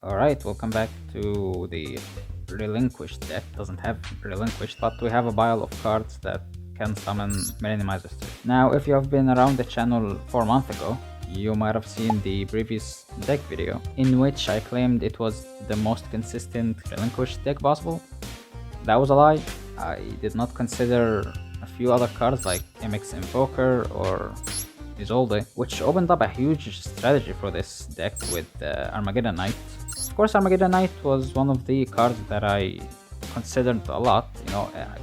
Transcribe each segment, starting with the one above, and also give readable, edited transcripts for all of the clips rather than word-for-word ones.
Alright, welcome back to the Relinquished deck. Doesn't have Relinquished, but we have a pile of cards that can summon Millennium-Eyes Illusionist. Now, if you have been around the channel 4 months ago, you might have seen the previous deck video, in which I claimed it was the most consistent Relinquished deck possible. That was a lie. I did not consider a few other cards like MX Invoker or Isolde, which opened up a huge strategy for this deck with Armageddon Knight. Of course, Armageddon Knight was one of the cards that I considered a lot,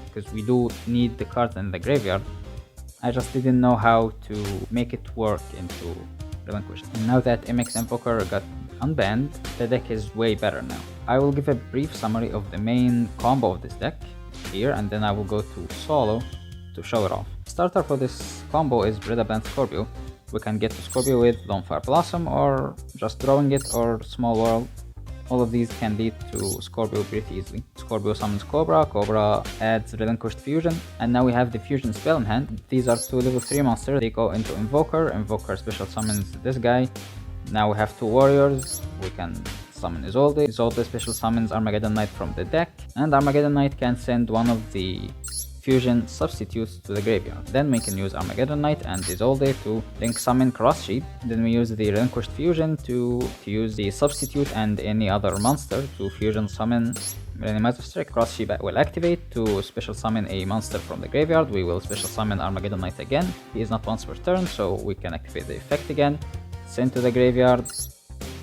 because we do need the cards in the graveyard. I just didn't know how to make it work into Relinquished. And now that MX Invoker got unbanned, the deck is way better now. I will give a brief summary of the main combo of this deck here, and then I will go to solo to show it off. Starter for this combo is Predaplant Scorpio. We can get to Scorpio with Lonefire Blossom, or just drawing it, or Small World. All of these can lead to Scorpio pretty easily. Scorpio summons Cobra, Cobra adds Relinquished Fusion, and now we have the Fusion spell in hand. These are two level 3 monsters. They go into Invoker. Invoker special summons this guy. Now we have two warriors. We can summon Isolde. Isolde special summons Armageddon Knight from the deck, and Armageddon Knight can send one of the fusion substitutes to the graveyard. Then we can use Armageddon Knight and Isolde to link summon Cross Sheep. Then we use the Relinquished Fusion to use the substitute and any other monster to fusion summon Millennium-Eyes Illusionist. Cross Sheep will activate to special summon a monster from the graveyard. We will special summon Armageddon Knight again. He is not once per turn, so we can activate the effect again. Send to the graveyard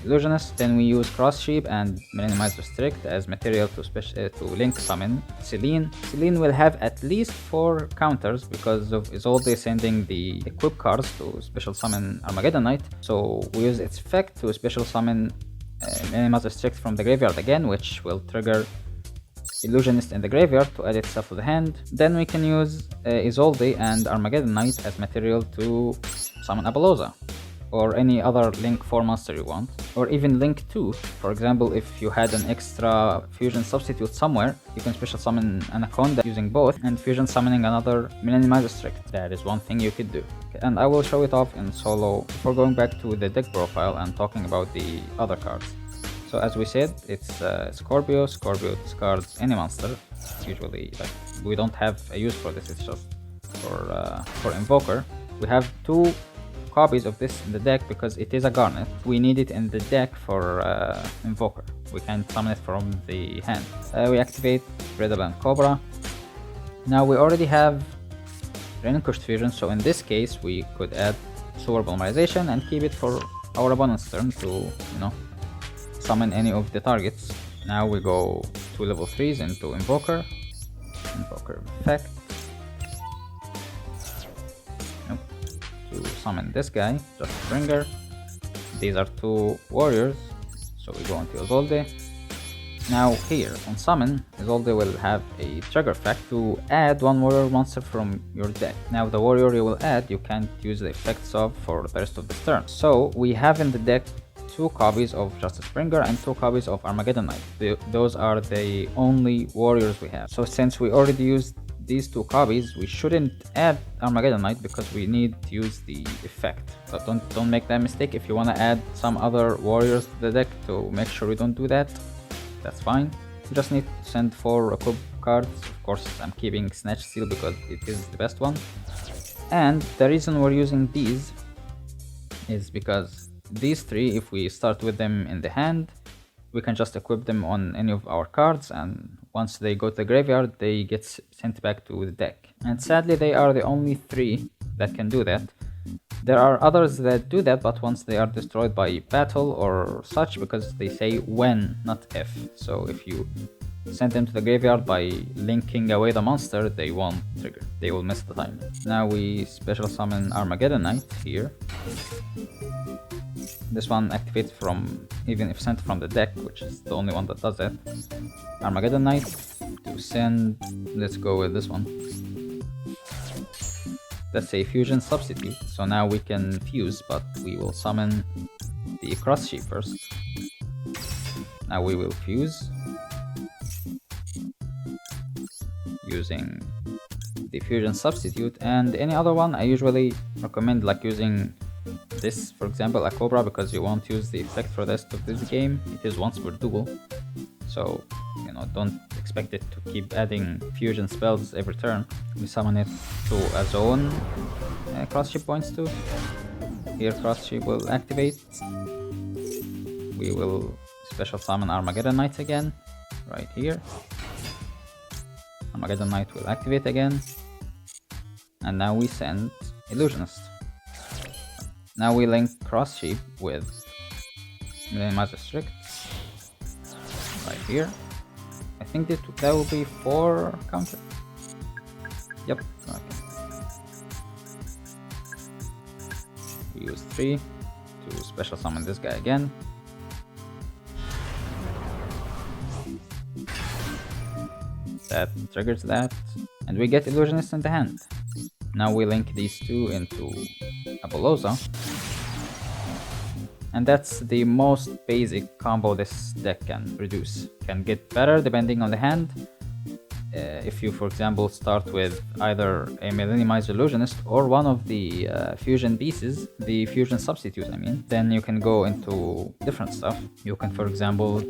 Illusionist. Then we use Cross Sheep and Millennium-Eyes Restrict as material to link summon Selene. Selene will have at least 4 counters because of Isolde sending the equip cards to special summon Armageddon Knight. So we use its effect to special summon Millennium-Eyes Restrict from the graveyard again, which will trigger Illusionist in the graveyard to add itself to the hand. Then we can use Isolde and Armageddon Knight as material to summon Apollousa, or any other Link 4 monster you want, or even Link 2. For example, if you had an extra fusion substitute somewhere, you can special summon Anaconda using both and fusion summoning another Millennium-Eyes Illusionist. That is one thing you could do. And I will show it off in solo before going back to the deck profile and talking about the other cards. So as we said, it's Scorpio. Scorpio discards any monster. Usually, we don't have a use for this, it's just for Invoker. We have 2 copies of this in the deck because it is a Garnet. We need it in the deck for Invoker. We can summon it from the hand. We activate Predaplant Cobra. Now we already have Relinquished Fusion, so in this case we could add Polymerization and keep it for our opponent's turn to, summon any of the targets. Now we go 2 level 3s into Invoker. Invoker effect. To summon this guy, just Bringer. These are 2 warriors, so we go into Isolde. Now here on summon, Isolde will have a trigger effect to add 1 warrior monster from your deck. Now the warrior you will add, you can't use the effects of for the rest of the turn. So we have in the deck 2 copies of Justice Bringer and 2 copies of Armageddon Knight. Those are the only warriors we have. So since we already used these 2 copies, we shouldn't add Armageddon Knight because we need to use the effect. So don't make that mistake. If you want to add some other warriors to the deck to make sure we don't do that, that's fine. You just need to send 4 equip cards. Of course, I'm keeping Snatch Steal because it is the best one. And the reason we're using these is because these 3, if we start with them in the hand, we can just equip them on any of our cards, and once they go to the graveyard, they get sent back to the deck. And sadly, they are the only 3 that can do that. There are others that do that, but once they are destroyed by battle or such, because they say when, not if. So if you send them to the graveyard by linking away the monster, they won't trigger. They will miss the time. Now we special summon Armageddon Knight here. This one activates from, even if sent from the deck, which is the only one that does it. Armageddon Knight to send, let's go with this one. That's a fusion substitute, so now we can fuse, but we will summon the Cross Sheep first. Now we will fuse using the fusion substitute, and any other one I usually recommend using this, for example, a Cobra, because you won't use the effect for the rest of this game. It is once per duel, so you know, don't expect it to keep adding fusion spells every turn. We summon it to a zone cross-ship points to. Here cross-ship will activate. We will special summon Armageddon Knight again, right here. Armageddon Knight will activate again. And now we send Illusionist. Now we link cross-ship with Millennium-Eyes Restrict, right here. I think that will be 4 counter. Yep, okay. We use 3 to special summon this guy again. That triggers that, and we get Illusionist in the hand. Now we link these two into a Boloza, and that's the most basic combo this deck can produce. Can get better depending on the hand. If you, for example, start with either a Millennium-Eyes Illusionist or one of the fusion pieces, the fusion substitute I mean, then you can go into different stuff. You can, for example,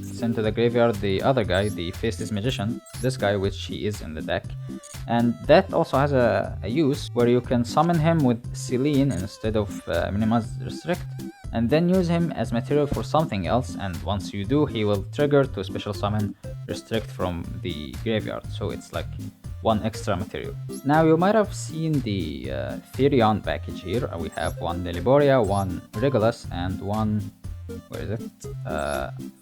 send to the graveyard the other guy, the Faceless Magician, this guy, which he is in the deck. And that also has a use where you can summon him with Selene instead of Millennium-Eyes Restrict, and then use him as material for something else, and once you do, he will trigger to special summon Restrict from the graveyard, so it's like one extra material. Now you might have seen the Therion package here. We have one Borea, one Regulus, and one, where is it?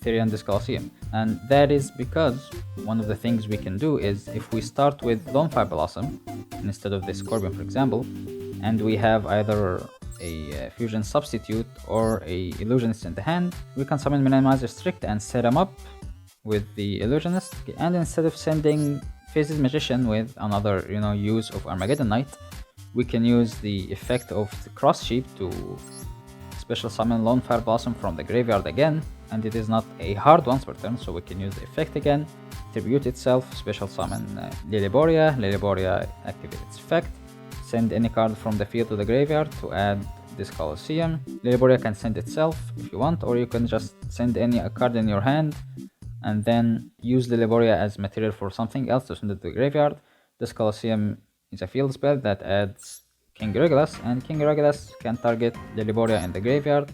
Therion Discolosseum. And that is because one of the things we can do is, if we start with Lonefire Blossom instead of the Scorpio, for example, and we have either a fusion substitute or a illusionist in the hand, we can summon Millennium-Eyes Restrict and set him up with the illusionist, and instead of sending Faceless Magician with another, you know, use of Armageddon Knight, we can use the effect of the cross-ship to special summon Lonefire Blossom from the graveyard again, and it is not a hard once per turn, so we can use the effect again, tribute itself, special summon Borea activate its effect, send any card from the field to the graveyard to add this Colosseum. Borea can send itself if you want, or you can just send any card in your hand and then use Borea as material for something else to send it to the graveyard. This Colosseum is a field spell that adds King Regulus, and King Regulus can target Borea in the graveyard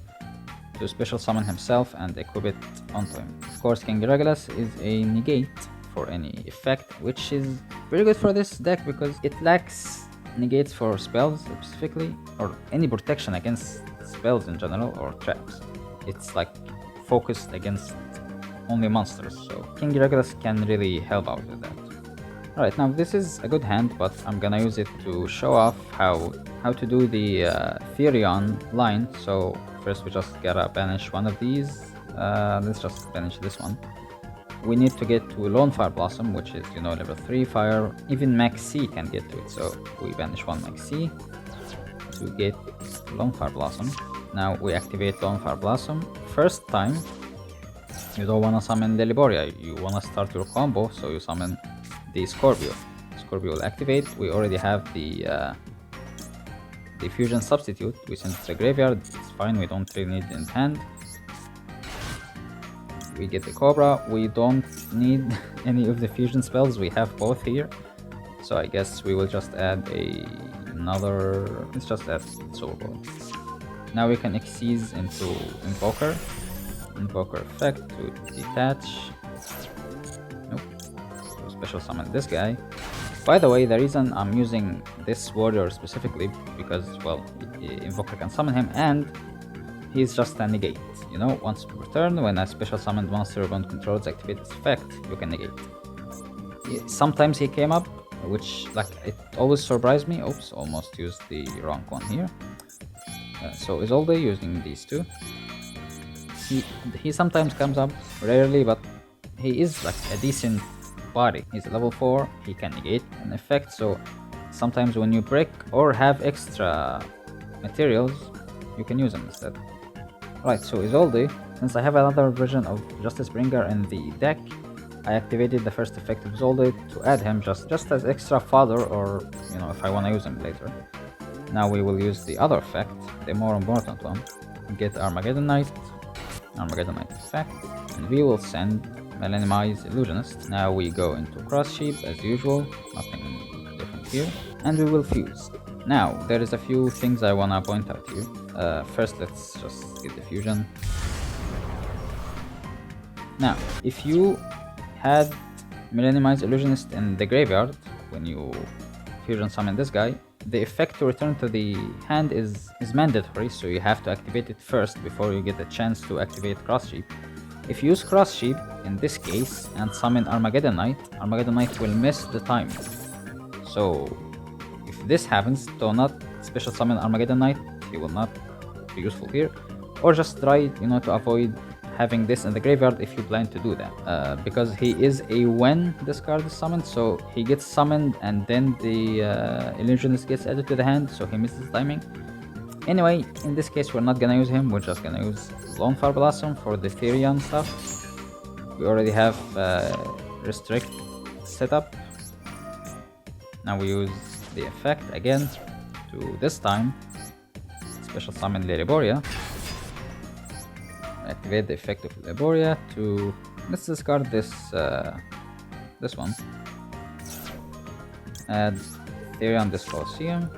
to special summon himself and equip it onto him. Of course, King Regulus is a negate for any effect, which is very good for this deck because it lacks negates for spells specifically, or any protection against spells in general or traps. It's like focused against only monsters, so King Regulus can really help out with that. Alright, now this is a good hand, but I'm gonna use it to show off how to do the Therion line. So first we just gotta banish one of these. Let's just banish this one. We need to get to Lonefire Blossom, which is, you know, level 3 fire. Even Maxx can get to it, so we banish one Maxx to get Lonefire Blossom. Now we activate Lonefire Blossom. First time, you don't wanna summon Borea, you wanna start your combo, so you summon the Scorpio. Scorpio will activate. We already have the fusion substitute. We send it to the graveyard. It's fine. We don't really need it in hand. We get the Cobra. We don't need any of the fusion spells. We have both here. So I guess we will just add another. Let's just add Soul Ball. Now we can Xyz into Invoker. Invoker effect to detach. Special summon this guy. By the way, the reason I'm using this warrior specifically because, well, Invoker can summon him and he's just a negate. You know, once per turn, when a special summoned monster opponent controls activate its effect, you can negate. Sometimes he came up, which, like, it always surprised me. Oops, almost used the wrong one here. So Isolde using these two. He sometimes comes up, rarely, but he is like a decent body. He's level 4, he can negate an effect, so sometimes when you break or have extra materials, you can use him instead. Right, so Isolde, since I have another version of Justice Bringer in the deck, I activated the first effect of Isolde to add him just as extra fodder, or, you know, if I want to use him later. Now we will use the other effect, the more important one. Get Armageddon Knight effect, and we will send Millennium-Eyes Illusionist. Now we go into Cross Sheep as usual, nothing different here, and we will fuse. Now there is a few things I wanna point out here. First, let's just get the fusion. Now, if you had Millennium-Eyes Illusionist in the graveyard when you fusion summon this guy, the effect to return to the hand is mandatory, so you have to activate it first before you get a chance to activate Cross Sheep. If you use Cross Sheep in this case and summon Armageddon Knight will miss the timing. So if this happens, do not special summon Armageddon Knight, he will not be useful here, or just try to avoid having this in the graveyard if you plan to do that, because he is a when this card is summoned, so he gets summoned and then the Illusionist gets added to the hand, so he misses timing. Anyway, in this case we're not gonna use him, we're just gonna use Lonefire Blossom for the Therion stuff. We already have Restrict set up. Now we use the effect again to this time special summon Lady Borea. Activate the effect of Borea to, let's discard this one. Add Therion Discolosseum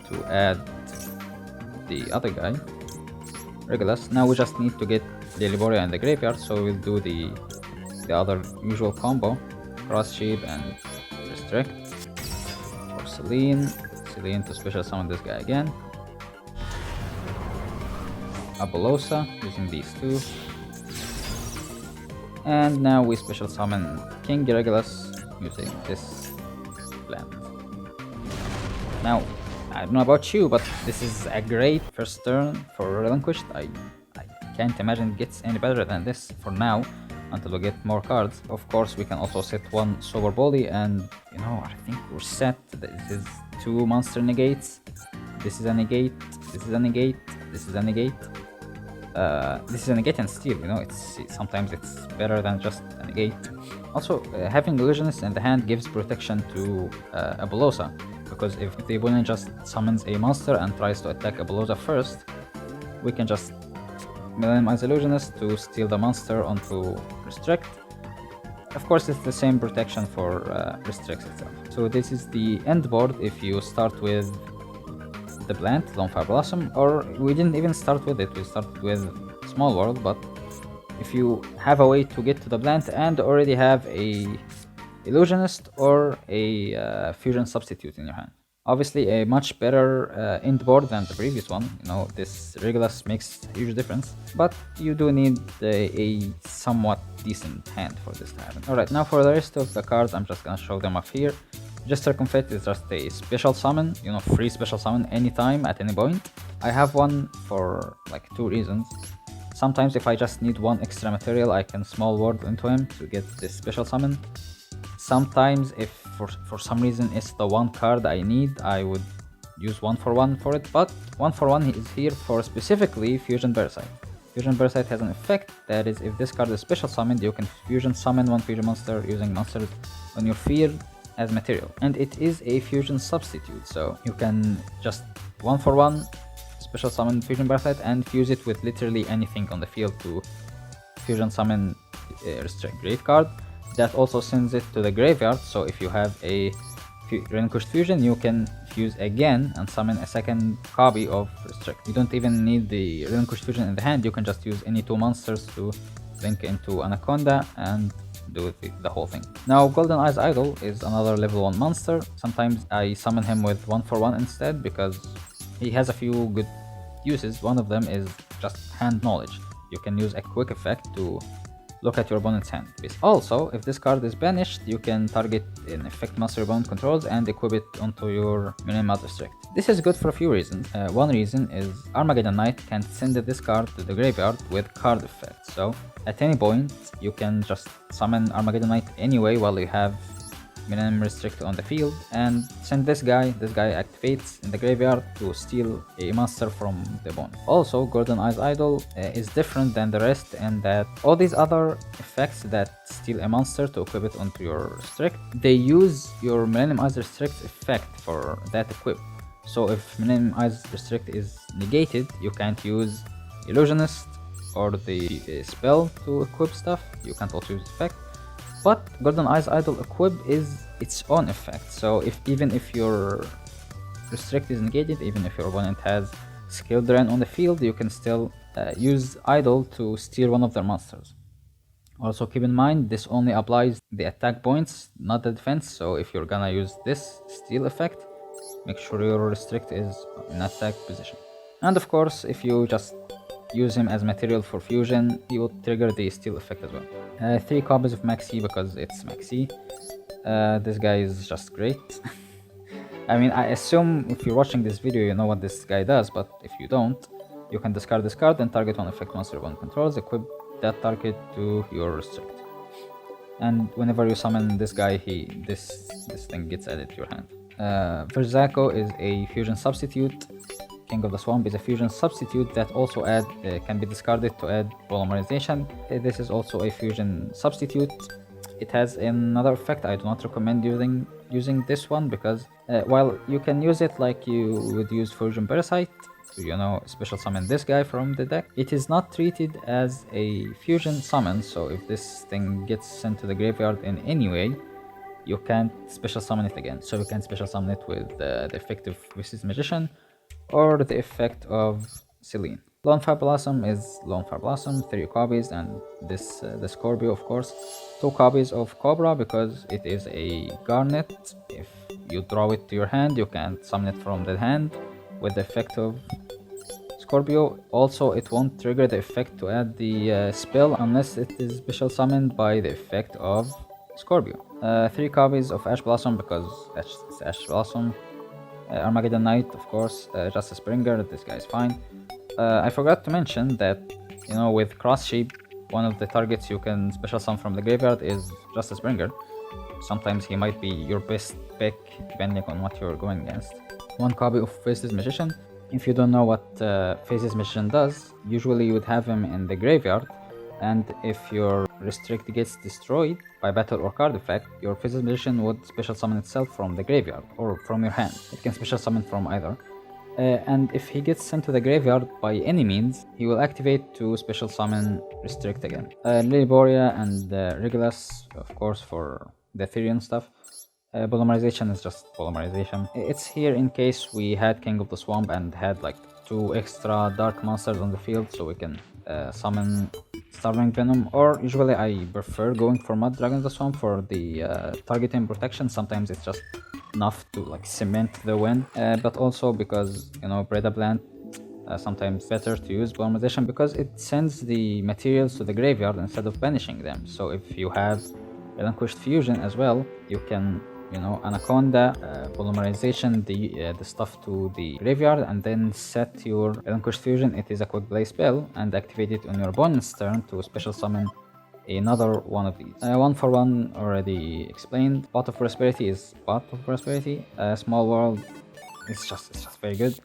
to add the other guy, Regulus. Now we just need to get Lady Borea in the graveyard, so we'll do the other usual combo, Cross Sheep and Restrict. For Celine to special summon this guy again. Abulosa using these two, and now we special summon King Regulus using this plant. Now I don't know about you, but this is a great first turn for Relinquished. I can't imagine it gets any better than this for now until we get more cards. Of course we can also set one Sober Bully, and I think we're set. This is 2 monster negates, this is a negate, this is a negate, this is a negate. This is a negate and steal, sometimes it's better than just a negate. Also, having Illusionist in the hand gives protection to Abulosa, because if the opponent just summons a monster and tries to attack Abulosa first, we can just Millennium-Eyes Illusionist to steal the monster onto Restrict. Of course, it's the same protection for Restrict itself. So this is the end board if you start with the plant, Lonefire Blossom, or we didn't even start with it, we started with Small World, but if you have a way to get to the plant and already have a Illusionist or a Fusion substitute in your hand. Obviously a much better end board than the previous one, this Regulus makes a huge difference, but you do need a somewhat decent hand for this to happen. Alright, now for the rest of the cards, I'm just gonna show them off here. Jester Confit is just a special summon, free special summon anytime at any point. I have one for like 2 reasons. Sometimes if I just need one extra material, I can small world into him to get this special summon. Sometimes if for some reason it's the one card I need, I would use 1-for-1 for it, but 1-for-1 is here for specifically Fusion Parasite. Fusion Parasite has an effect that is, if this card is special summoned, you can fusion summon one fusion monster using monsters on your field as material, and it is a fusion substitute, so you can just 1-for-1 special summon Fusion Parasite and fuse it with literally anything on the field to fusion summon Restrict. Great card. That also sends it to the graveyard, so if you have a Relinquished Fusion, you can fuse again and summon a second copy of Restrict. You don't even need the Relinquished Fusion in the hand, you can just use any 2 monsters to link into Anaconda and do the whole thing. Now Golden Eyes Idol is another level 1 monster. Sometimes I summon him with 1-for-1 instead because he has a few good uses. One of them is just hand knowledge. You can use a quick effect to look at your opponent's hand. Also, if this card is banished, you can target an effect monster your opponent controls and equip it onto your Millennium-Eyes Restrict. This is good for a few reasons. One reason is Armageddon Knight can send this card to the graveyard with card effects. So at any point, you can just summon Armageddon Knight anyway while you have Millennium Restrict on the field, and send this guy activates in the graveyard to steal a monster from the bone. Also, Golden Eyes Idol is different than the rest in that all these other effects that steal a monster to equip it onto your Restrict, they use your Millennium-Eyes Restrict effect for that equip. So if Millennium-Eyes Restrict is negated, you can't use Illusionist or the spell to equip stuff, you can't also use effect. But Golden Eyes Idol equip is its own effect, so even if your Restrict is negated, even if your opponent has skill drain on the field, you can still use Idol to steal one of their monsters. Also keep in mind, this only applies the attack points, not the defense, so if you're gonna use this steal effect, make sure your Restrict is in attack position. And of course, if you just use him as material for fusion, he will trigger the steal effect as well. 3 copies of Maxx because it's Maxx. This guy is just great. I mean, I assume if you're watching this video you know what this guy does, but if you don't, you can discard this card and target one effect monster one controls, equip that target to your Restrict. And whenever you summon this guy, this thing gets added to your hand. Versago is a fusion substitute. King of the Swamp is a fusion substitute that also can be discarded to add Polymerization. This is also a fusion substitute. It has another effect. I do not recommend using this one because while you can use it like you would use Fusion Parasite to, special summon this guy from the deck, it is not treated as a fusion summon, so if this thing gets sent to the graveyard in any way, you can't special summon it again. So you can special summon it with the effect of Faceless Magician or the effect of Celine. Lonefire Blossom is Lonefire Blossom, 3 copies, and the Scorpio, of course. 2 copies of Cobra because it is a Garnet. If you draw it to your hand, you can summon it from the hand with the effect of Scorpio. Also, it won't trigger the effect to add the spell unless it is special summoned by the effect of Scorpio. 3 copies of Ash Blossom because it's Ash Blossom. Armageddon Knight, of course, Justice Bringer, this guy is fine. I forgot to mention that, with Cross Shape, one of the targets you can special summon from the graveyard is Justice Bringer. Sometimes he might be your best pick depending on what you're going against. 1 copy of Faceless Magician. If you don't know what Faceless Magician does, usually you would have him in the graveyard, and if your Restrict gets destroyed by battle or card effect, your Faceless Magician would special summon itself from the graveyard or from your hand. It can special summon from either. And if he gets sent to the graveyard by any means, he will activate to special summon Restrict again. Lily Borea and Regulus, of course, for the Therion stuff. Polymerization is just Polymerization. It's here in case we had King of the Swamp and had like 2 extra dark monsters on the field, so we can summon Starving Venom, or usually I prefer going for Mud Dragon of the Swamp for the targeting protection. Sometimes it's just enough to like cement the win, but also because Predaplant sometimes better to use Polymerization because it sends the materials to the graveyard instead of banishing them. So if you have Relinquished Fusion as well, you can Anaconda, Polymerization the stuff to the graveyard and then set your Relinquished Fusion. It is a quick play spell and activate it on your opponent's turn to special summon another one of these. 1 for 1 already explained. Pot of Prosperity is Pot of Prosperity. Small World, it's just very good.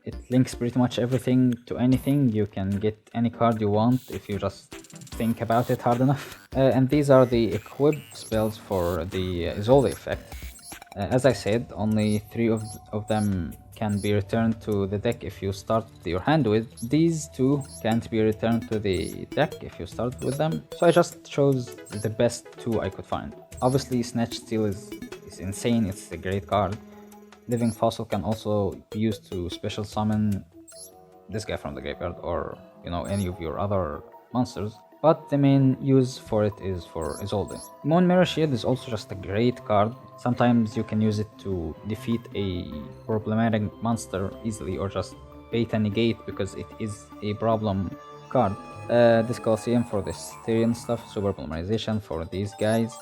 It links pretty much everything to anything. You can get any card you want if you just think about it hard enough. And these are the equip spells for the Isolde effect. As I said, only 3 of them can be returned to the deck if you start your hand with. These 2 can't be returned to the deck if you start with them. So I just chose the best 2 I could find. Obviously, Snatch Steal is insane. It's a great card. Living Fossil can also be used to special summon this guy from the graveyard or any of your other monsters, but the main use for it is for Isolde. Moon Mirror Shield is also just a great card. Sometimes you can use it to defeat a problematic monster easily or just beta negate because it is a problem card. Discolosseum for this Therion stuff, Super Polymerization for these guys.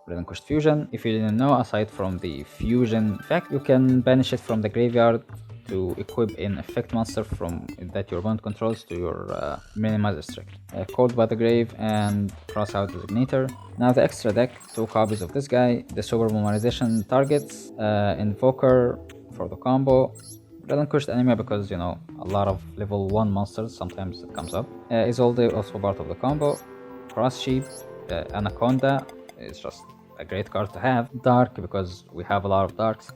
Relinquished Fusion. If you didn't know, aside from the fusion effect, you can banish it from the graveyard to equip an effect monster from that your opponent controls to your Millennium-Eyes Restrict. Called by the Grave and Crossout Designator. Now the extra deck, 2 copies of this guy, the Super Polymerization targets, Invoker for the combo, Relinquished Anemia because, you know, a lot of level 1 monsters, sometimes it comes up. Isolde also part of the combo. Cross Sheep, Anaconda is just a great card to have. Dark because we have a lot of darks.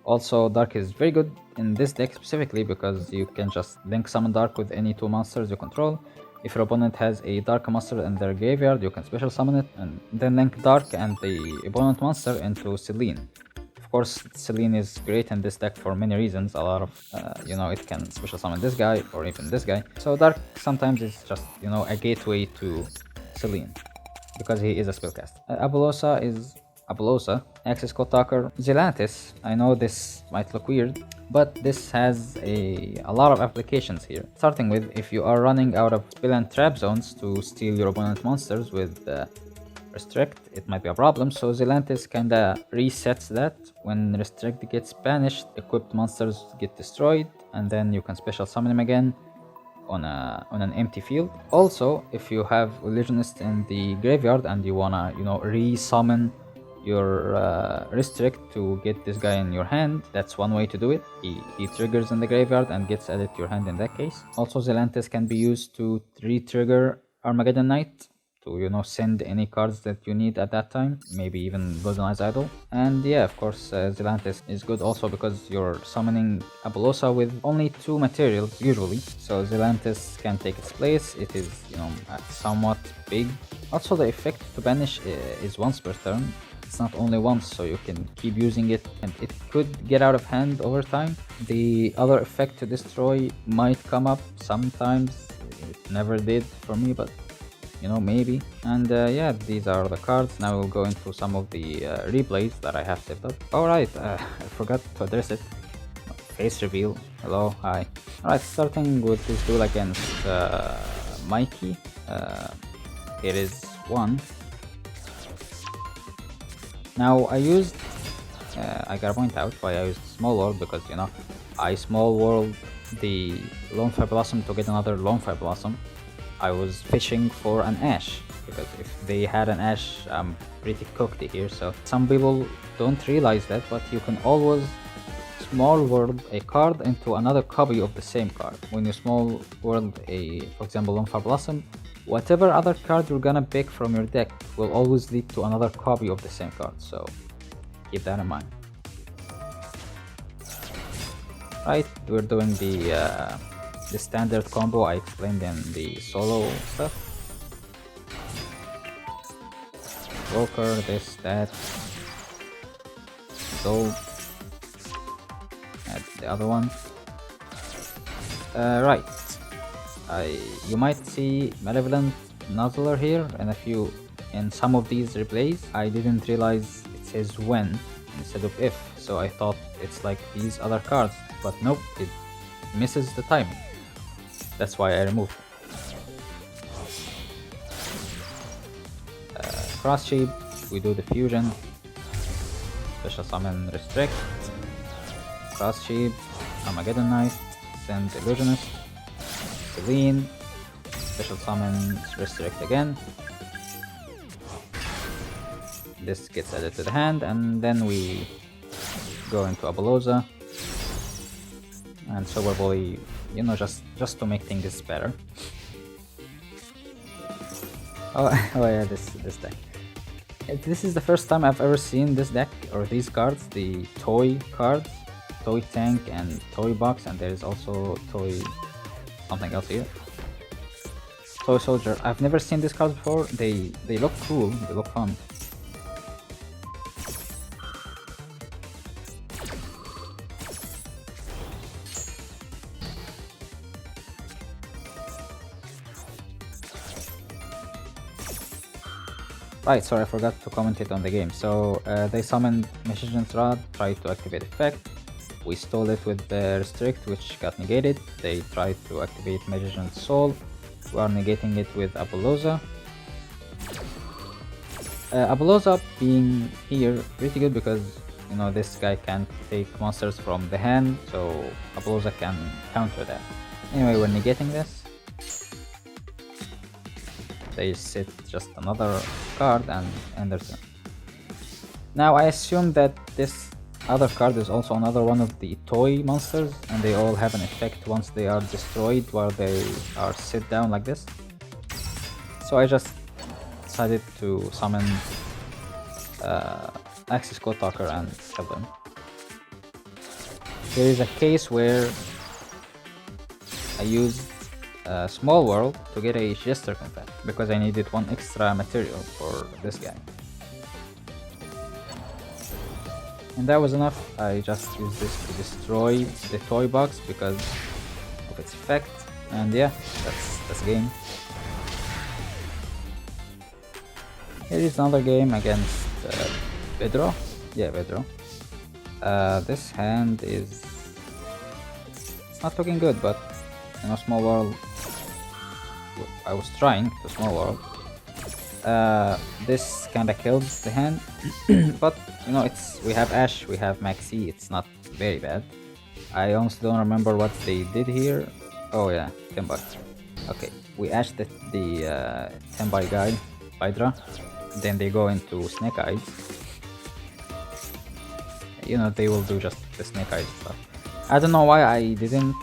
Also, Dark is very good in this deck specifically because you can just link summon Dark with any 2 monsters you control. If your opponent has a Dark monster in their graveyard, you can special summon it and then link Dark and the opponent monster into Selene. Of course, Selene is great in this deck for many reasons. A lot of, you know, it can special summon this guy or even this guy. So Dark sometimes is just, you know, a gateway to Selene because he is a spellcaster. Abulosa is Abulosa, Access Code Talker, Zelantis. I know this might look weird, but this has a lot of applications here. Starting with, if you are running out of spell and trap zones to steal your opponent monsters with Restrict, it might be a problem, so Zelantis kinda resets that. When Restrict gets banished, equipped monsters get destroyed, and then you can special summon them again on an empty field. Also, if you have Illusionist in the graveyard and you wanna, you know, re-summon your Restrict to get this guy in your hand, that's one way to do it. He triggers in the graveyard and gets added to your hand in that case. Also, Zelantis can be used to re-trigger Armageddon Knight to, you know, send any cards that you need at that time, maybe even Golden-Eyes Idol. And yeah, of course, Zelantis is good also because you're summoning Abulosa with only 2 materials usually, so Zelantis can take its place. It is, you know, somewhat big. Also, the effect to banish is once per turn. It's not only once, so you can keep using it and it could get out of hand over time. The other effect to destroy might come up sometimes. It never did for me, but you know, maybe. And yeah, these are the cards. Now we'll go into some of the replays that I have set up. Alright, I forgot to address it. Face reveal. Hello, hi. Alright, starting with this duel against Mikey. Here is 1. Now I used, I gotta point out why I used Small World because, you know, I Small World the Lonefire Blossom to get another Lonefire Blossom. I was fishing for an Ash because if they had an Ash, I'm pretty cooked here. So some people don't realize that, but you can always Small World a card into another copy of the same card. When you Small World a, for example, Lonefire Blossom, whatever other card you're gonna pick from your deck will always lead to another copy of the same card, so keep that in mind. Right, we're doing the standard combo I explained in the solo stuff. Walker, this, that, so add the other one. Right. You might see Malevolent Nuzzler here in some of these replays. I didn't realize it says when instead of if, so I thought it's like these other cards, but nope, it misses the timing. That's why I removed it. Cross Shape, we do the fusion, special summon Restrict, Cross Shape, Armageddon Knight, send Illusionist, Selene, special summon Restrict again. This gets added to the hand, and then we go into Abulosa and Sober Bully, you know, just to make things better. Oh yeah, this deck. This is the first time I've ever seen this deck or these cards, the toy cards, Toy Tank and Toy Box, and there is also Toy something else here. Toy Soldier. I've never seen these cards before. They look cool. They look fun. Right, sorry, I forgot to commentate on the game. So they summoned Magician's Rod, tried to activate effect. We stole it with the Restrict, which got negated. They tried to activate Magician's Soul. We are negating it with Abulosa. Abulosa being here pretty good because you know, this guy can't take monsters from the hand, so Apollousa can counter that. Anyway, we're negating this. They sit just another card and end their turn. Now I assume that this other card is also another one of the toy monsters, and they all have an effect once they are destroyed while they are sit down like this. So I just decided to summon Access Code Talker and kill them. There is a case where I used Small World to get a Jester Confit because I needed one extra material for this guy. And that was enough. I just used this to destroy the toy box because of its effect. And yeah, that's the game. Here is another game against Vedro. Yeah, Vedro. This hand is... it's not looking good, but you know, Small World... I was trying to Small World. This kinda kills the hand, but you know, we have Ash, we have Maxx, it's not very bad. I honestly don't remember what they did here. Oh yeah, Tenpai. Okay, we Ash the Tenpai guy, Hydra, then they go into Snake Eyes. You know, they will do just the Snake Eyes stuff. I don't know why I didn't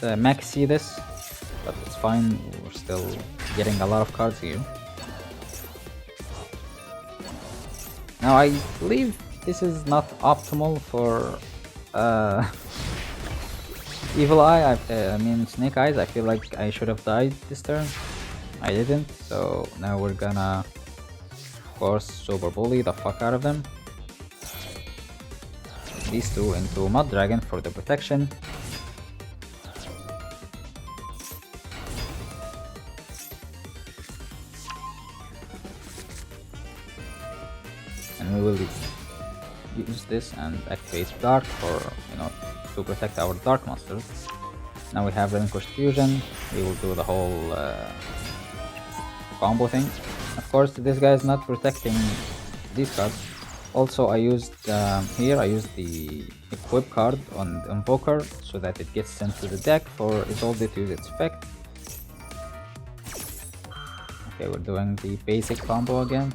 Maxx this, but it's fine, we're still getting a lot of cards here. Now I believe this is not optimal for Evil Eye, I mean Snake Eyes. I feel like I should have died this turn. I didn't, so now we're gonna, of course, Super Bully the fuck out of them. These two into Mud Dragon for the protection. And we will use this and activate Dark for, you know, to protect our Dark monsters. Now we have Relinquished Fusion. We will do the whole combo thing. Of course, this guy is not protecting these cards. Also, I used here. I used the Equip card on the Invoker so that it gets sent to the deck for Isolde to use its effect. Okay, we're doing the basic combo again.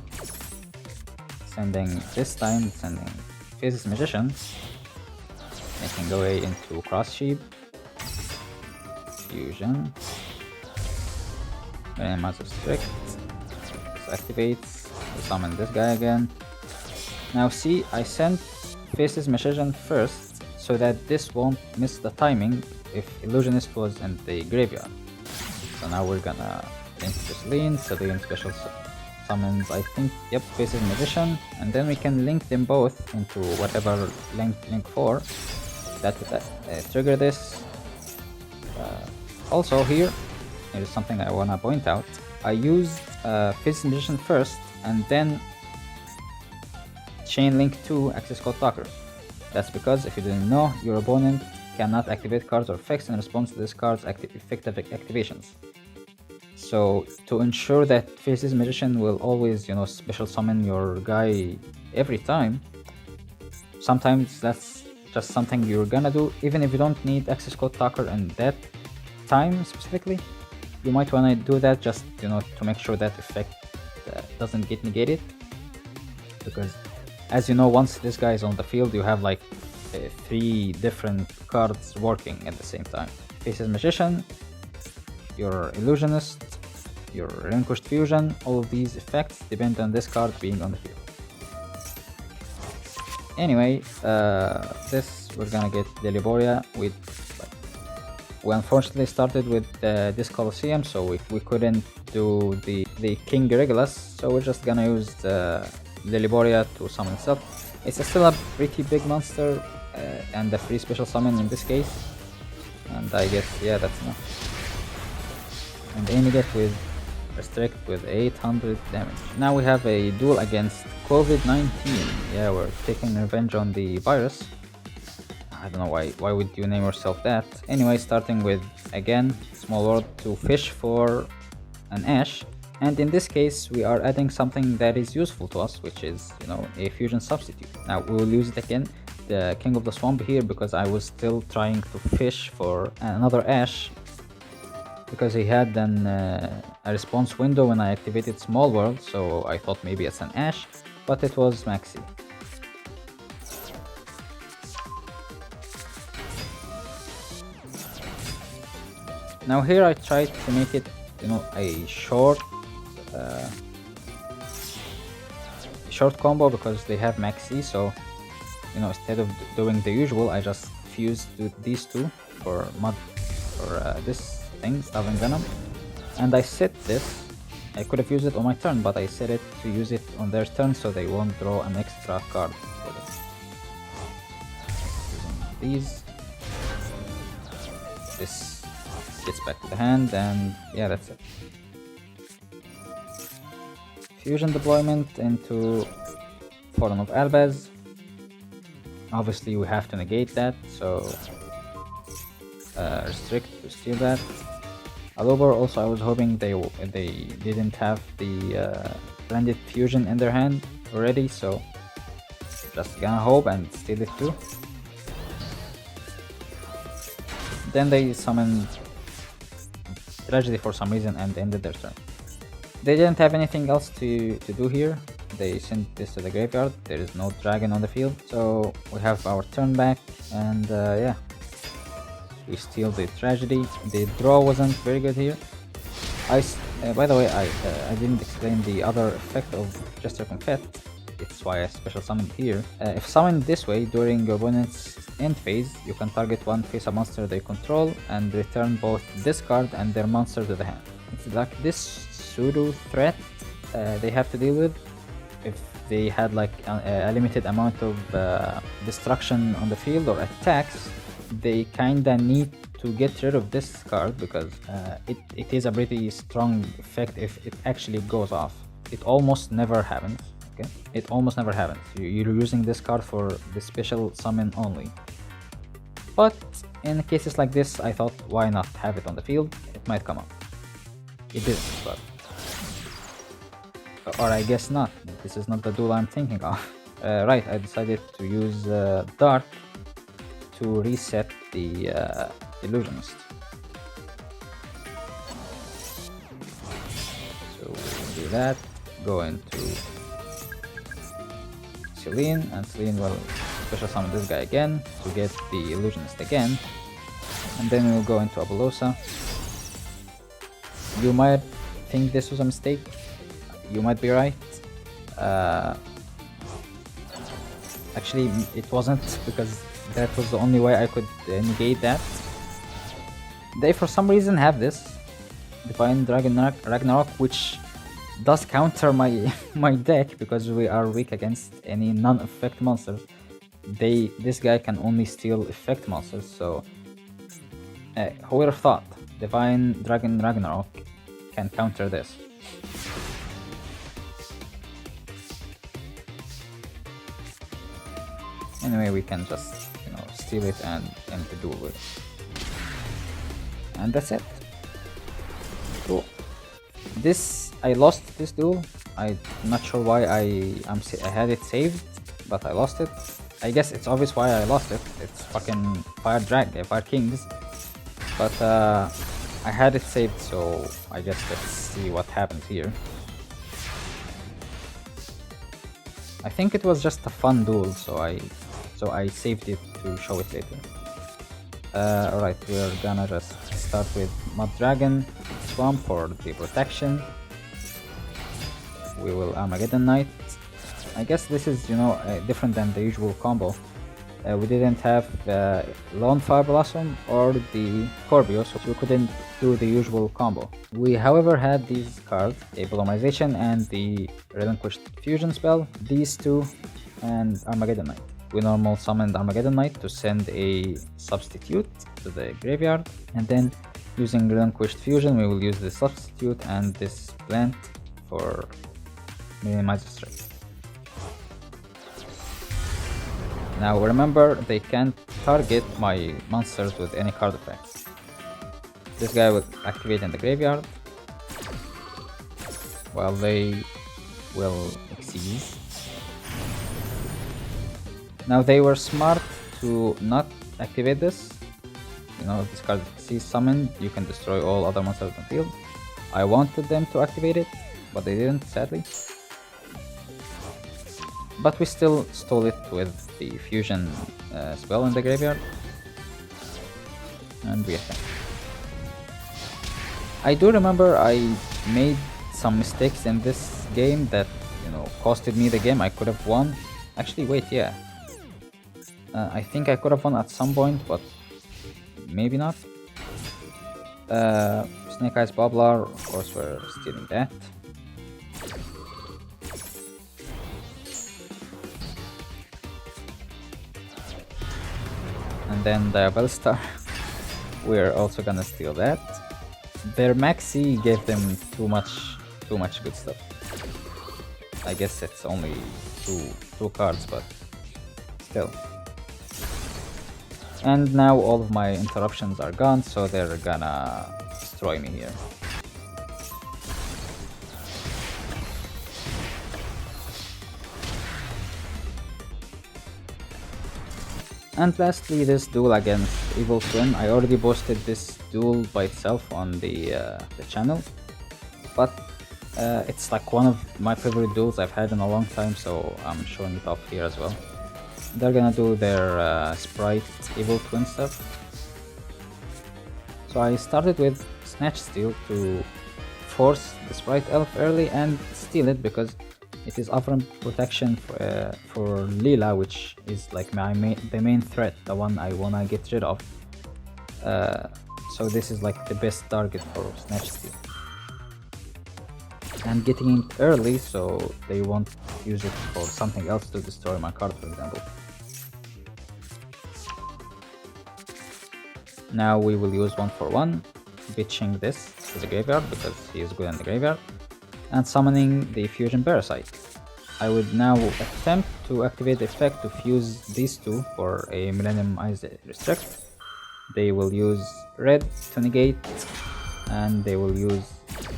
This time sending Faceless Magician, making the way into Cross Sheep, Fusion, Millennium-Eyes Strict, activates, we summon this guy again. Now see, I sent Faceless Magician first so that this won't miss the timing if Illusionist was in the graveyard. So now we're gonna link to Celine special summons, I think, yep, Faceless Magician, and then we can link them both into whatever link 4 that would trigger this. Also here's something I wanna point out. I used Faceless Magician first and then chain link to Access Code Talker. That's because, if you didn't know, your opponent cannot activate cards or effects in response to this card's effective activations. So to ensure that Faceless Magician will always, you know, special summon your guy every time, sometimes that's just something you're gonna do, even if you don't need Access Code Talker in that time specifically. You might wanna do that just, you know, to make sure that effect doesn't get negated. Because, as you know, once this guy is on the field, you have like 3 different cards working at the same time. Faceless Magician, your Illusionist, your Relinquished Fusion, all of these effects depend on this card being on the field. Anyway, this we're gonna get Borea with... we unfortunately started with Discolosseum, so we couldn't do the King Regulus, so we're just gonna use Borea to summon itself. It's still a pretty big monster and a free special summon in this case, and I guess, yeah, that's enough. And aiming it with Restrict with 800 damage. Now we have a duel against COVID-19. Yeah, we're taking revenge on the virus. I don't know why would you name yourself that. Anyway, starting with, again, Small World to fish for an Ash. And in this case, we are adding something that is useful to us, which is, you know, a fusion substitute. Now we will use it again, the King of the Swamp here, because I was still trying to fish for another Ash, because he had a response window when I activated Small World, so I thought maybe it's an Ash, but it was Maxx. Now here I tried to make it, you know, a short combo because they have Maxx, so, you know, instead of doing the usual, I just fused these two for this thing, Starving Venom, and I set this. I could have used it on my turn, but I set it to use it on their turn so they won't draw an extra card for this. Using these, this gets back to the hand, and yeah, that's it. Fusion deployment into Forum of Albaz. Obviously we have to negate that, so restrict to steal that. Aluber also, I was hoping they didn't have the Branded Fusion in their hand already, so just gonna hope and steal it too. Then they summoned Tragedy for some reason and ended their turn. They didn't have anything else to do here. They sent this to the graveyard. There is no dragon on the field, so we have our turn back, and yeah, we steal the Tragedy. The draw wasn't very good here. By the way, I didn't explain the other effect of Jester Confit. It's why I special summoned here. If summoned this way during your opponent's end phase, you can target one face-up monster they control and return both this card and their monster to the hand. It's like this pseudo threat they have to deal with. If they had like a limited amount of destruction on the field or attacks, they kinda need to get rid of this card because it is a pretty strong effect if it actually goes off. It almost never happens. Okay, it almost never happens. You're using this card for the special summon only. But in cases like this, I thought, why not have it on the field? It might come up. It didn't, but... Or I guess not. This is not the duel I'm thinking of. Right, I decided to use Dark to reset the Illusionist. So we'll do that, go into Celine, and Celine will special summon this guy again to get the Illusionist again, and then we'll go into Abulosa. You might think this was a mistake, you might be right. Actually, it wasn't, because that was the only way I could negate that. They for some reason have this Divine Ragnarok, which does counter my deck because we are weak against any non-effect monsters. This guy can only steal effect monsters, so who would have thought Divine Ragnarok can counter this? Anyway, we can just, you know, steal it and end the duel with it. And that's it. Cool. I lost this duel. I'm not sure why I had it saved, but I lost it. I guess it's obvious why I lost it. It's fucking Fire Kings. But I had it saved, so I guess let's see what happens here. I think it was just a fun duel, so I saved it to show it later. Alright, we're gonna just start with Mud Dragon Swamp for the protection. We will Armageddon Knight. I guess this is, you know, different than the usual combo. We didn't have Lonefire Blossom or the Scorpio, so we couldn't do the usual combo. We however had these cards, the Polymerization and the Relinquished Fusion spell, these two, and Armageddon Knight. We normal summoned Armageddon Knight to send a substitute to the graveyard, and then using Relinquished Fusion we will use the substitute and this plant for Millennium-Eyes. Now remember, they can't target my monsters with any card effects. This guy will activate in the graveyard. while they will exceed. Now they were smart to not activate this. You know, if this card sees summoned, you can destroy all other monsters on the field. I wanted them to activate it, but they didn't, sadly. But we still stole it with the fusion spell in the graveyard. And we attack. I do remember I made some mistakes in this game that, you know, costed me the game. I could have won. Actually, wait, yeah. I think I could have won at some point, but maybe not. Snake Eyes Bubbler, of course, we're stealing that. And then Diabellstar, we're also gonna steal that. Their Maxi gave them too much good stuff. I guess it's only two cards, but still. And now all of my interruptions are gone, so they're gonna destroy me here. And lastly, this duel against Evil Twin. I already posted this duel by itself on the channel, but it's like one of my favorite duels I've had in a long time, so I'm showing it off here as well. They're gonna do their Spright Evil Twin stuff. So I started with Snatch Steal to force the Spright Elf early and steal it because it is offering protection for Leela, which is like the main threat, the one I wanna get rid of. So this is like the best target for Snatch Steal. And getting it early so they won't use it for something else to destroy my card, for example. Now we will use 1/1, bitching this to the graveyard because he is good in the graveyard, and summoning the Fusion Parasite. I would now attempt to activate the effect to fuse these two for a Millennium-Eyes Restrict. They will use red to negate, and they will use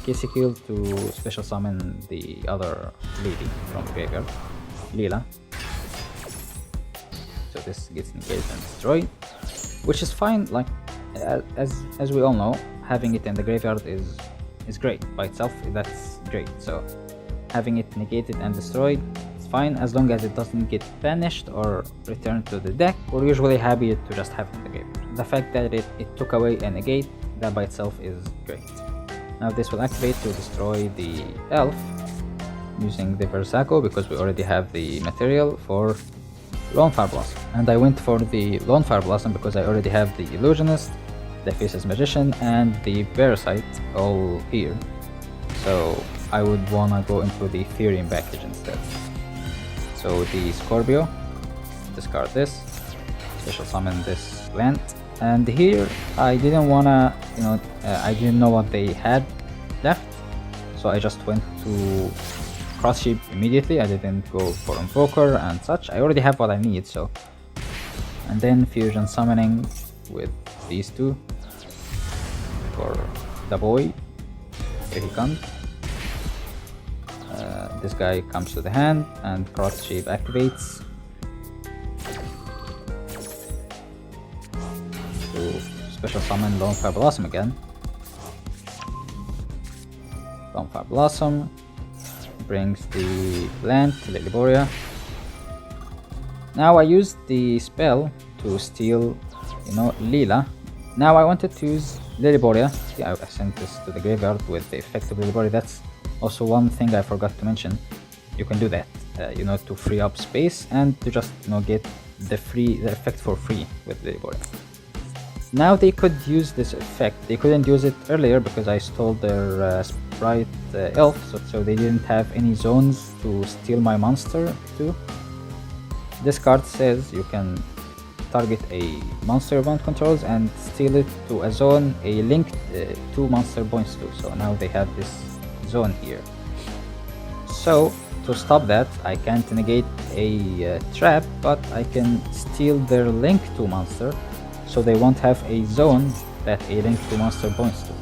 Hex-Sealed to special summon the other lady from the graveyard, Leela. So this gets negated and destroyed, which is fine. Like as we all know, having it in the graveyard is great by itself. That's great. So having it negated and destroyed is fine as long as it doesn't get banished or returned to the deck. We're usually happy to just have it in the graveyard. The fact that it took away a negate, that by itself is great. Now this will activate to destroy the elf using the Versago because we already have the material for Lonefire Blossom. And I went for the Lonefire Blossom because I already have the Illusionist, the Faceless Magician, and the Parasite all here. So I would wanna go into the Therion package instead. So the Scorpio, discard this, special summon this plant. And here I didn't wanna, I didn't know what they had left, so I just went to Cross Sheep immediately. I didn't go for Invoker and such. I already have what I need, so. And then Fusion Summoning with these two for the boy. Here he comes. This guy comes to the hand and Cross Sheep activates to special summon Lonefire Blossom again. Lonefire Blossom brings the plant to Lily Borea. Now I used the spell to steal, Leela. Now I wanted to use Lily Borea. Yeah, I sent this to the graveyard with the effect of Lily Borea. That's also one thing I forgot to mention. You can do that, to free up space and to just, get the effect for free with Lily Borea. Now they could use this effect. They couldn't use it earlier because I stole their Spright elf, so they didn't have any zones to steal my monster to. This card says you can target a monster your opponent controls and steal it to a zone a linked 2 monster points to. So now they have this zone here. So to stop that, I can't negate a trap, but I can steal their link 2 monster, so they won't have a zone that a link 2 monster points to.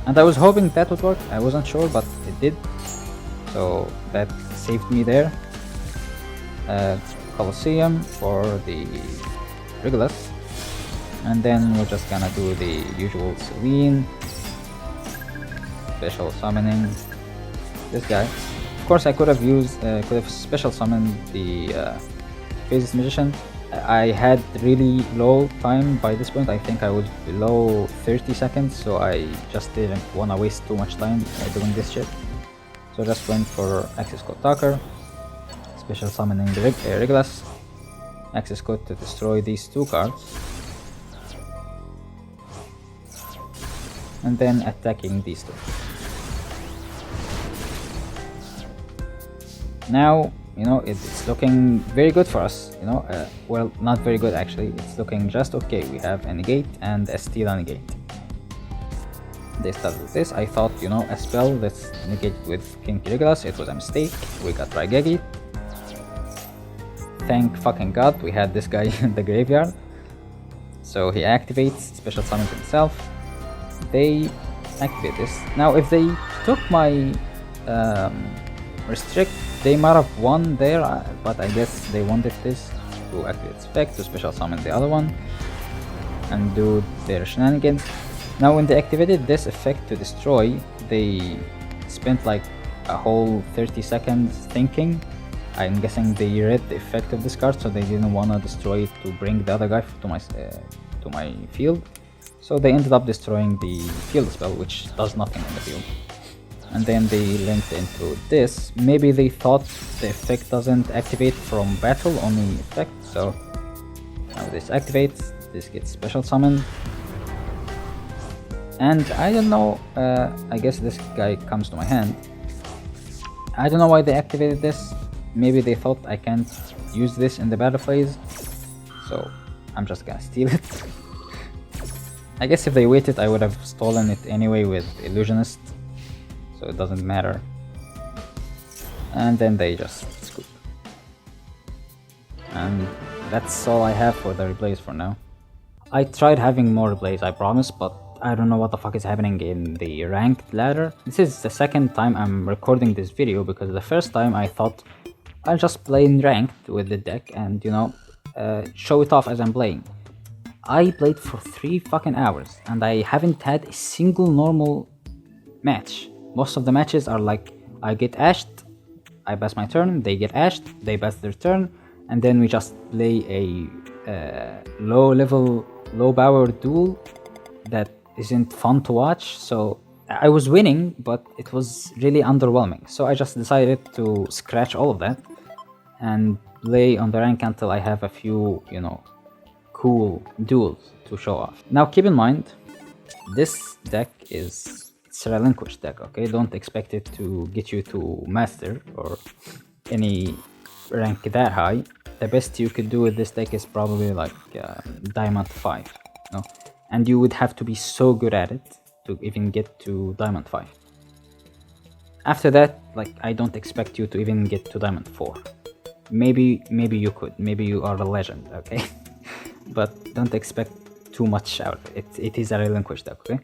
And I was hoping that would work, I wasn't sure, but it did. So that saved me there. Colosseum for the Regulus. And then we're just gonna do the usual Celine. Special summoning this guy. Of course I could have special summoned the Faceless Magician. I had really low time by this point. I think I was below 30 seconds, so I just didn't want to waste too much time doing this shit. So just went for access code Talker, special summoning the Regulus, access code to destroy these two cards, and then attacking these two. Now, you know, it's looking very good for us, you know, well, not very good actually, it's looking just okay. We have a negate and a steal and negate. They started with this. I thought, you know, a spell that's negated with King Regulus, it was a mistake. We got Raigeki. Thank fucking god we had this guy in the graveyard. So he activates, special summons himself. They activate this. Now if they took my restrict, they might have won there, but I guess they wanted this to activate its effect, to special summon the other one and do their shenanigans. Now when they activated this effect to destroy, they spent like a whole 30 seconds thinking. I'm guessing they read the effect of this card, so they didn't want to destroy it to bring the other guy to my field. So they ended up destroying the field spell, which does nothing in the field. And then they linked into this. Maybe they thought the effect doesn't activate from battle, only effect. So now this activates, this gets special summoned. And I don't know, I guess this guy comes to my hand. I don't know why they activated this. Maybe they thought I can't use this in the battle phase. So I'm just gonna steal it. I guess if they waited I would have stolen it anyway with Illusionist. So it doesn't matter. And then they just scoop. And that's all I have for the replays for now. I tried having more replays, I promise, but I don't know what the fuck is happening in the ranked ladder. This is the second time I'm recording this video, because the first time I thought I'll just play in ranked with the deck and, you know, show it off as I'm playing. I played for 3 fucking hours and I haven't had a single normal match. Most of the matches are like, I get ashed, I pass my turn, they get ashed, they pass their turn, and then we just play a low level, low power duel that isn't fun to watch. So I was winning, but it was really underwhelming. So I just decided to scratch all of that and play on the rank until I have a few, you know, cool duels to show off. Now keep in mind, this deck is, it's a Relinquished deck, okay? Don't expect it to get you to Master or any rank that high. The best you could do with this deck is probably like Diamond 5, you know? And you would have to be so good at it to even get to Diamond 5. After that, like, I don't expect you to even get to Diamond 4. Maybe you could, maybe you are a legend, okay? But don't expect too much out of it. It is a Relinquished deck, okay?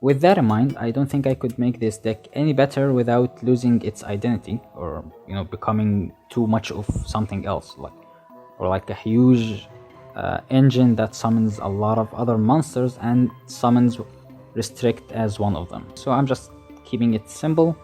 With that in mind, I don't think I could make this deck any better without losing its identity, or, you know, becoming too much of something else, like a huge engine that summons a lot of other monsters and summons Restrict as one of them. So I'm just keeping it simple,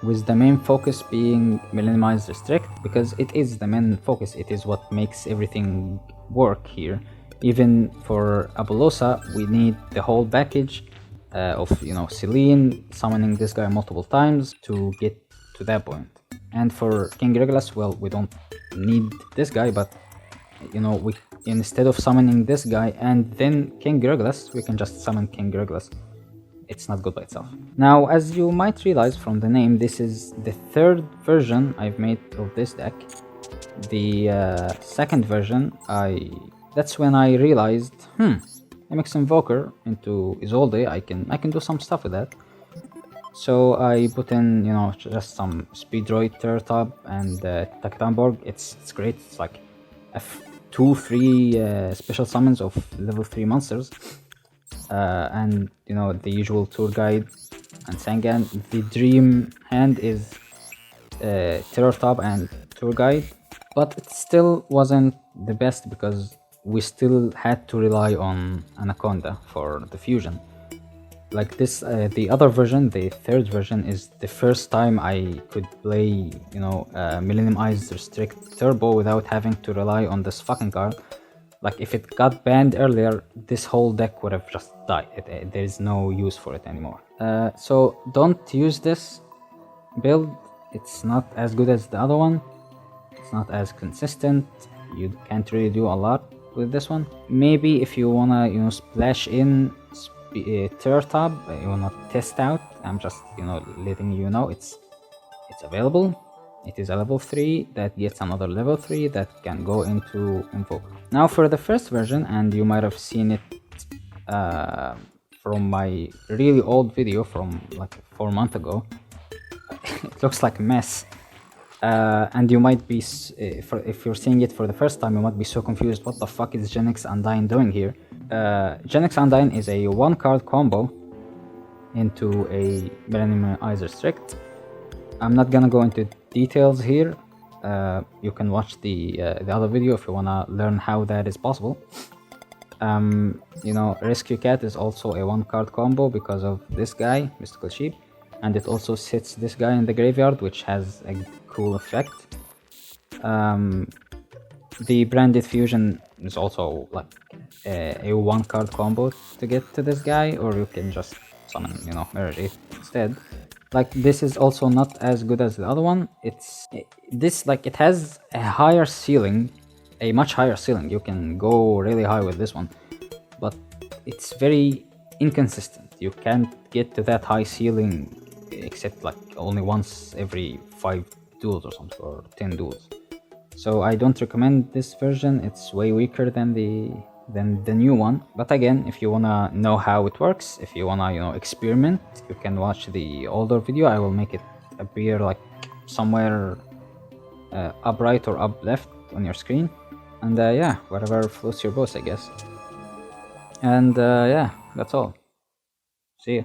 with the main focus being Millennium-Eyes Restrict, because it is the main focus. It is what makes everything work here. Even for Abulosa, we need the whole package of, you know, Celine, summoning this guy multiple times to get to that point. And for King Regulus, well, we don't need this guy, but, you know, we, instead of summoning this guy and then King Regulus, we can just summon King Regulus. It's not good by itself. Now, as you might realize from the name, this is the third version I've made of this deck. The second version, that's when I realized, MX Invoker into Isolde, I can do some stuff with that. So I put in, you know, just some Speed Droid Turtle and Taketanborg. It's great. It's like 2-3 special summons of level 3 monsters. and you know, the usual tour guide and Sangan. The dream hand is Terror Top and tour guide, but it still wasn't the best because we still had to rely on Anaconda for the fusion. Like this, the other version, the third version, is the first time I could play, you know, Millennium-Eyes Restrict Turbo without having to rely on this fucking card. Like if it got banned earlier, this whole deck would have just died. There's no use for it anymore. So don't use this build. It's not as good as the other one. It's not as consistent. You can't really do a lot with this one. Maybe if you wanna, you know, splash in Turtab, you wanna test out. I'm just, you know, letting you know it's available. It is a level 3 that gets another level 3 that can go into Invoker. Now for the first version, and you might have seen it from my really old video from like 4 months ago. It looks like a mess. And you might be, if you're seeing it for the first time, you might be so confused. What the fuck is Genix Undyne doing here? Genix Undyne is a 1-card combo into a Millennium-Eyes Restrict. I'm not gonna go into details here. You can watch the other video if you wanna learn how that is possible. You know, Rescue Cat is also a 1-card combo because of this guy, Mystical Sheep, and it also sits this guy in the graveyard, which has a cool effect. The Branded Fusion is also like a 1-card combo to get to this guy, or you can just summon, you know, Mirror it instead. Like this is also not as good as the other one. It has a higher ceiling, a much higher ceiling. You can go really high with this one, but it's very inconsistent. You can't get to that high ceiling except like only once every 5 duels or something, or 10 duels. So I don't recommend this version. It's way weaker than the new one. But again, if you wanna know how it works, if you wanna, you know, experiment, you can watch the older video. I will make it appear like somewhere up right or up left on your screen. And yeah, whatever floats your boat, I guess. And yeah, that's all. See ya.